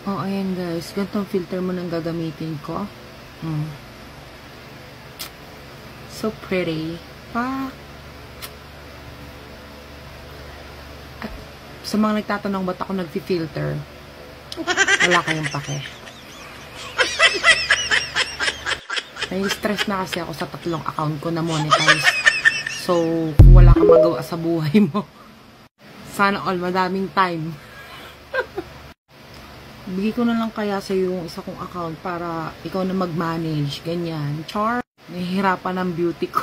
Oh, ayan guys. Ganitong filter mo nang gagamitin ko. So pretty. At sa mga nagtatanong ba't ako nag-filter, wala kayong pake. Nai-stress na kasi ako sa 3 account ko na monetize. So, kung wala kang magawa sa buhay mo, sana all madaming time. Bigay ko na lang kaya sa yung isa kong account para ikaw na mag-manage. Ganyan. Char. Nahihirapan ang beauty ko.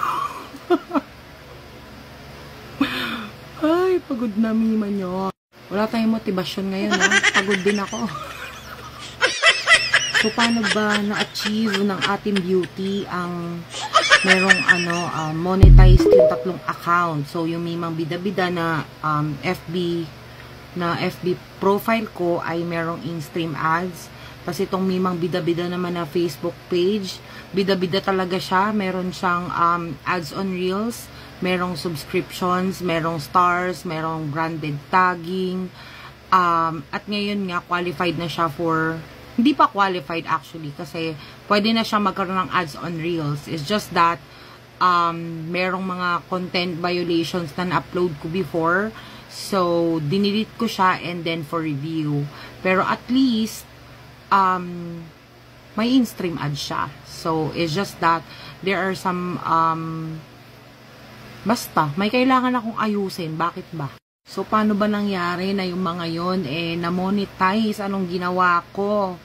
Ay, pagod na mima nyo. Wala tayong motibasyon ngayon ha. Pagod din ako. So, paano ba na-achieve ng ating beauty ang merong monetized yung 3 account. So, yung mimang bida-bida na FB profile ko ay merong in-stream ads. Tapos itong mimang bida-bida naman na Facebook page, bida-bida talaga siya. Meron siyang ads on Reels, merong subscriptions, merong stars, merong branded tagging. At ngayon nga, qualified na siya for, hindi pa qualified actually, kasi pwede na siya magkaroon ng ads on Reels. It's just that, merong mga content violations na na-upload ko before. So, dinelete ko siya and then for review. Pero at least, may in-stream ad siya. So, it's just that there are some, basta, may kailangan akong ayusin. Bakit ba? So, paano ba nangyari na yung mga yon na-monetize? Anong ginawa ko?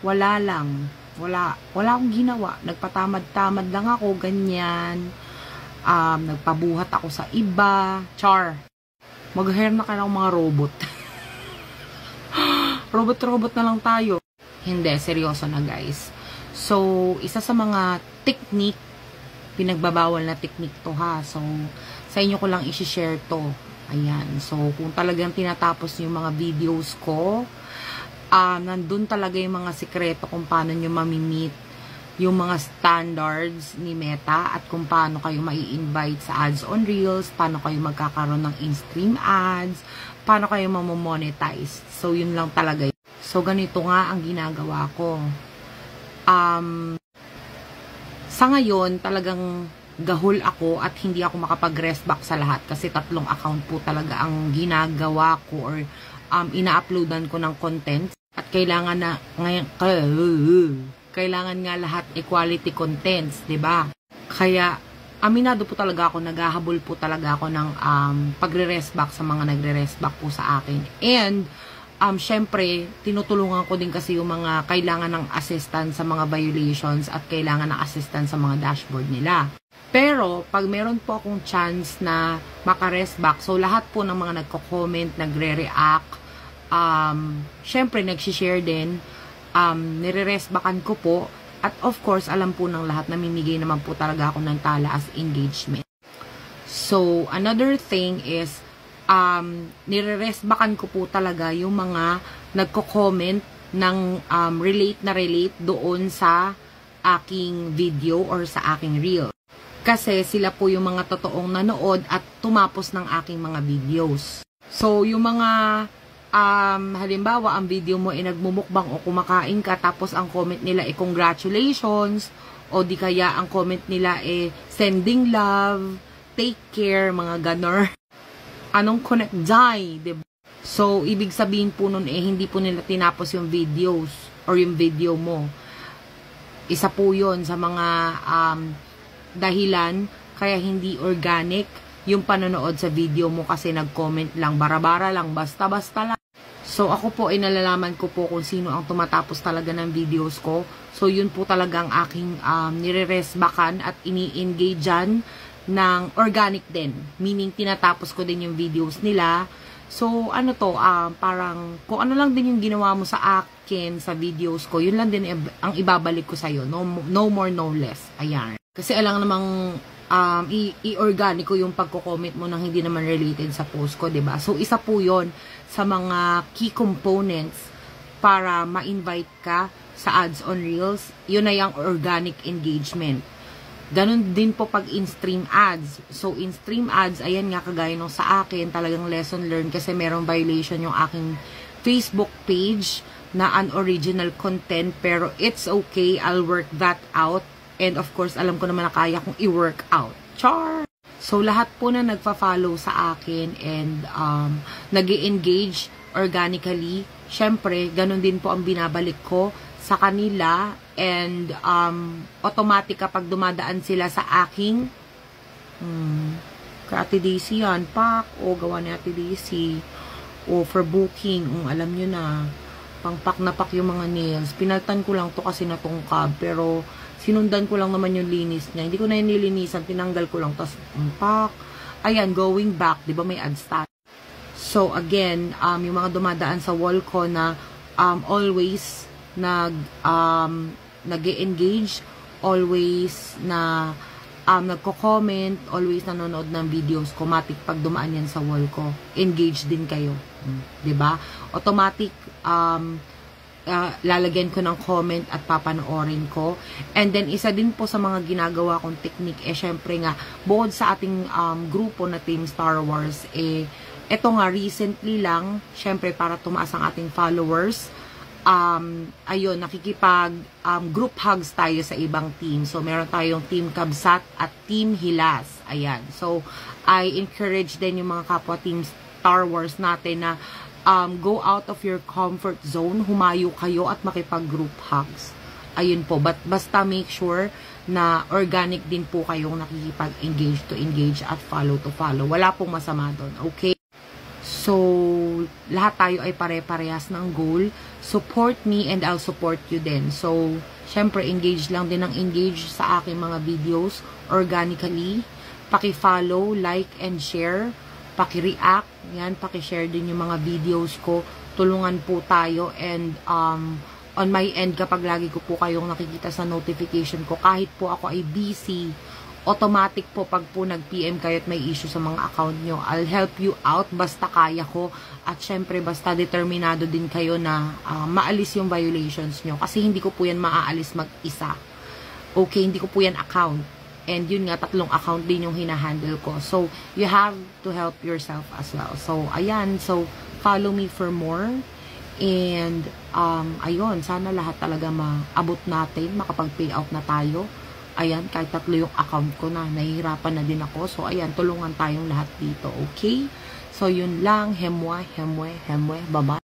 Wala lang. Wala akong ginawa. Nagpatamad-tamad lang ako, ganyan. Nagpabuhat ako sa iba. Char. Mag-hire na kayo ng mga robot. Robot na lang tayo. Hindi, seryoso na guys. So, isa sa mga technique, pinagbabawal na technique to ha. So, sa inyo ko lang i-share to. Ayan. So, kung talagang tinatapos yung mga videos ko, nandun talaga yung mga sikreto kung paano nyo mamimit yung mga standards ni Meta at kung paano kayo mai-invite sa ads on Reels, paano kayo magkakaroon ng in-stream ads, paano kayo mamomonetize. So, yun lang talaga. So, ganito nga ang ginagawa ko. Sa ngayon, talagang gahol ako at hindi ako makapag-rest back sa lahat kasi 3 account po talaga ang ginagawa ko or ina-uploadan ko ng content at kailangan na ngayon kailangan nga lahat quality contents, 'di ba? Kaya aminado po talaga ako, naghahabol po talaga ako ng pagre-rest back sa mga nagre-rest back po sa akin. And syempre, tinutulungan ko din kasi yung mga kailangan ng assistance sa mga violations at kailangan ng assistance sa mga dashboard nila. Pero, pag meron po akong chance na maka-rest back, so lahat po ng mga nagko-comment, nagre-react, syempre, nagsishare din, nire-rest backan ko po, at of course, alam po ng lahat, namimigay naman po talaga ako ng tala as engagement. So, another thing is, nire-rest backan ko po talaga yung mga nagko-comment ng relate doon sa aking video or sa aking reel. Kasi sila po yung mga totoong nanood at tumapos ng aking mga videos. So, yung mga, halimbawa, ang video mo ay nagmumukbang o kumakain ka, tapos ang comment nila ay congratulations, o di kaya ang comment nila ay sending love, take care, mga ganor. Anong connect dye, diba? So, ibig sabihin po nun hindi po nila tinapos yung videos or yung video mo. Isa po yun sa mga, dahilan kaya hindi organic yung panonood sa video mo kasi nag-comment lang, bara-bara lang, basta-basta lang. So, ako po ay nalalaman ko po kung sino ang tumatapos talaga ng videos ko. So, yun po talaga ang aking nire-rest backan at ini-engagean ng organic din. Meaning, tinatapos ko din yung videos nila. So, ano to, parang kung ano lang din yung ginawa mo sa akin, sa videos ko, yun lang din ang ibabalik ko sa'yo. No more, no less. Ayan. Kasi alang namang i-organic ko yung pagko-comment mo nang hindi naman related sa post ko, 'di ba? So isa po 'yon sa mga key components para ma-invite ka sa ads on Reels. 'Yun na yung organic engagement. Ganon din po pag in-stream ads. So in-stream ads, ayan nga kagaya nung sa akin, talagang lesson learned kasi merong violation yung aking Facebook page. na unoriginal content, pero it's okay, I'll work that out. And of course, alam ko naman na kaya kong i-work out. Char! So, lahat po na nagpa-follow sa akin and nag-i-engage organically, syempre, ganun din po ang binabalik ko sa kanila. And automatic kapag dumadaan sila sa aking kay Ate Daisy yan, pak, o gawa ni Ate Daisy, o for booking, alam nyo na, pangpak na pak yung mga nails. Pinaltan ko lang to kasi natungkab, pero sinundan ko lang naman yung linis niya. Hindi ko na yung nilinisan, tinanggal ko lang, tapos pak. Ayan, going back, di ba may ad start? So again, yung mga dumadaan sa wall ko na always nag-engage, always na nagko-comment, always nanonood ng videos ko, matik pag dumaan yan sa wall ko, engage din kayo. 'Di ba? Automatic lalagyan ko ng comment at papanoorin ko. And then isa din po sa mga ginagawa kong technique syempre nga bukod sa ating grupo na Team Star Wars eto nga recently lang, syempre para tumaas ang ating followers, ayun, nakikipag group hugs tayo sa ibang team. So, meron tayong Team Kabsat at Team Hilas. Ayan. So, I encourage din yung mga kapwa Team Star Wars natin na go out of your comfort zone, humayo kayo at makipag-group hugs. Ayun po. Basta make sure na organic din po kayong nakikipag-engage to engage at follow to follow. Wala pong masama doon. Okay? So, lahat tayo ay pare-parehas ng goal. Support me and I'll support you din. So, syempre, engage lang din ng engage sa aking mga videos organically. Paki-follow, like, and share. Paki-react. Yan, paki-share din yung mga videos ko. Tulungan po tayo. And, on my end, kapag lagi ko po kayong nakikita sa notification ko, kahit po ako ay busy, automatic po pag po nag-PM kayo at may issue sa mga account nyo, I'll help you out basta kaya ko. At syempre basta determinado din kayo na maalis yung violations nyo. Kasi hindi ko po yan maaalis mag-isa. Okay, hindi ko po yan account. And yun nga, 3 account din yung hinahandle ko. So, you have to help yourself as well. So, ayan. So, follow me for more. And, ayun, sana lahat talaga maabot natin, makapag-payout na tayo. Ayan, kahit 3 yung account ko na, nahihirapan na din ako. So, ayan, tulungan tayong lahat dito, okay? So, yun lang, hemwe, bye-bye.